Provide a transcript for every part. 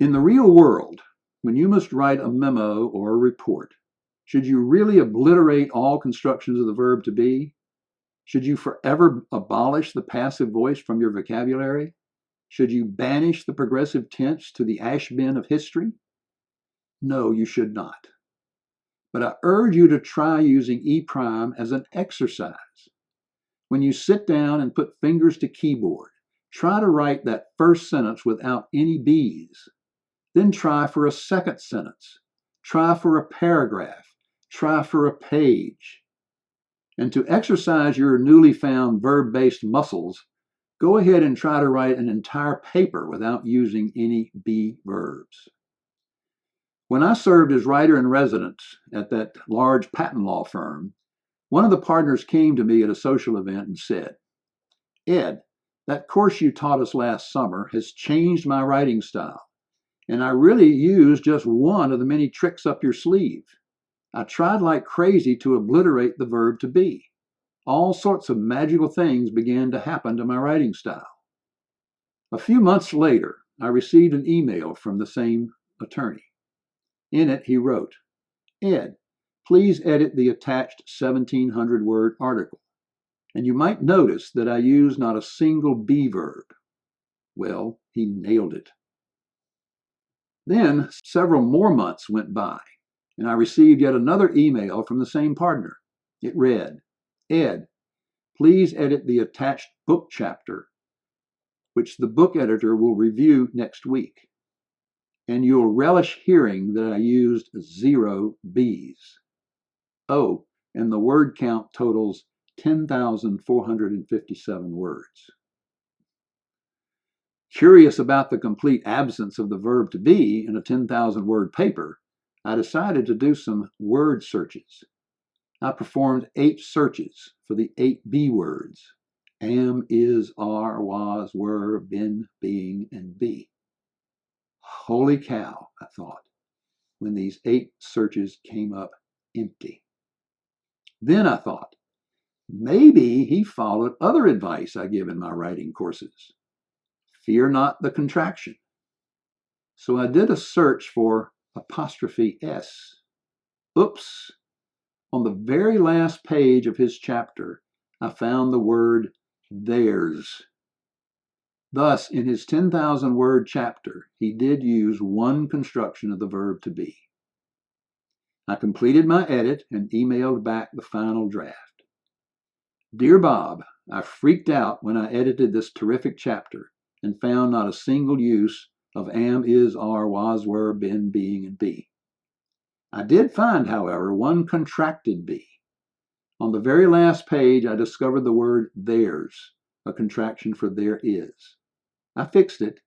In the real world, when you must write a memo or a report, should you really obliterate all constructions of the verb to be? Should you forever abolish the passive voice from your vocabulary? Should you banish the progressive tense to the ash bin of history? No, you should not. But I urge you to try using E' as an exercise. When you sit down and put fingers to keyboard, try to write that first sentence without any B's. Then try for a second sentence. Try for a paragraph. Try for a page. And to exercise your newly found verb-based muscles, go ahead and try to write an entire paper without using any be verbs. When I served as writer-in-residence at that large patent law firm, one of the partners came to me at a social event and said, "Ed, that course you taught us last summer has changed my writing style, and I really used just one of the many tricks up your sleeve. I tried like crazy to obliterate the verb to be. All sorts of magical things began to happen to my writing style." A few months later, I received an email from the same attorney. In it, he wrote, "Ed, please edit the attached 1,700-word article. And you might notice that I used not a single be verb." Well, he nailed it. Then several more months went by, and I received yet another email from the same partner. It read, "Ed, please edit the attached book chapter, which the book editor will review next week. And you'll relish hearing that I used 0 B's. Oh, and the word count totals 10,457 words." Curious about the complete absence of the verb to be in a 10,000-word paper, I decided to do some word searches. I performed 8 searches for the 8 be words: am, is, are, was, were, been, being, and be. Holy cow, I thought, when these 8 searches came up empty. Then I thought, maybe he followed other advice I give in my writing courses. Fear not the contraction. So I did a search for ''s. Oops. On the very last page of his chapter, I found the word theirs. Thus, in his 10,000-word chapter, he did use one construction of the verb to be. I completed my edit and emailed back the final draft. "Dear Bob, I freaked out when I edited this terrific chapter and found not a single use of am, is, are, was, were, been, being, and be. I did find, however, one contracted be. On the very last page, I discovered the word theirs, a contraction for there is. I fixed it.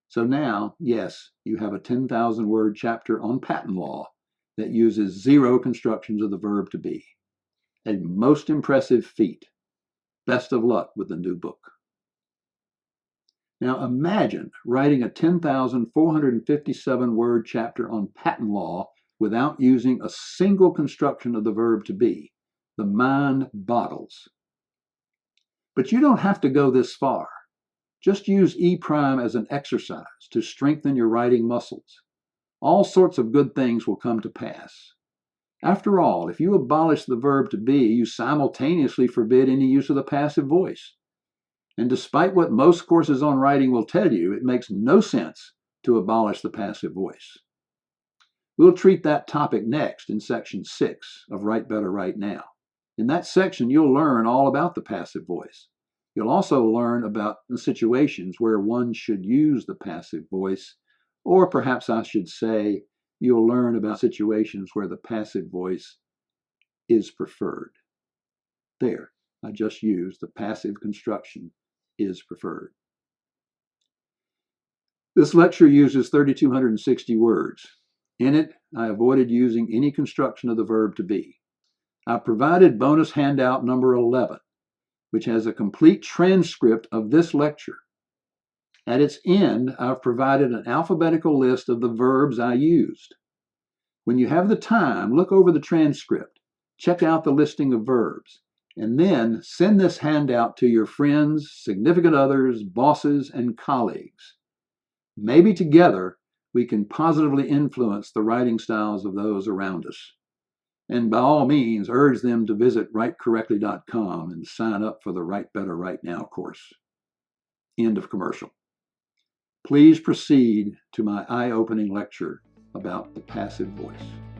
So now, yes, you have a 10,000-word chapter on patent law that uses 0 constructions of the verb to be. A most impressive feat. Best of luck with the new book." Now imagine writing a 10,457-word chapter on patent law without using a single construction of the verb to be. The mind boggles. But you don't have to go this far. Just use E' as an exercise to strengthen your writing muscles. All sorts of good things will come to pass. After all, if you abolish the verb to be, you simultaneously forbid any use of the passive voice. And despite what most courses on writing will tell you, it makes no sense to abolish the passive voice. We'll treat that topic next in section 6 of Write Better Right Now. In that section, you'll learn all about the passive voice. You'll also learn about the situations where one should use the passive voice, or perhaps I should say, you'll learn about situations where the passive voice is preferred. There, I just used the passive construction, is preferred. This lecture uses 3,260 words. In it, I avoided using any construction of the verb to be. I provided bonus handout number 11, which has a complete transcript of this lecture. At its end, I've provided an alphabetical list of the verbs I used. When you have the time, look over the transcript, check out the listing of verbs, and then send this handout to your friends, significant others, bosses, and colleagues. Maybe together we can positively influence the writing styles of those around us. And by all means, urge them to visit writecorrectly.com and sign up for the Write Better Right Now course. End of commercial. Please proceed to my eye-opening lecture about the passive voice.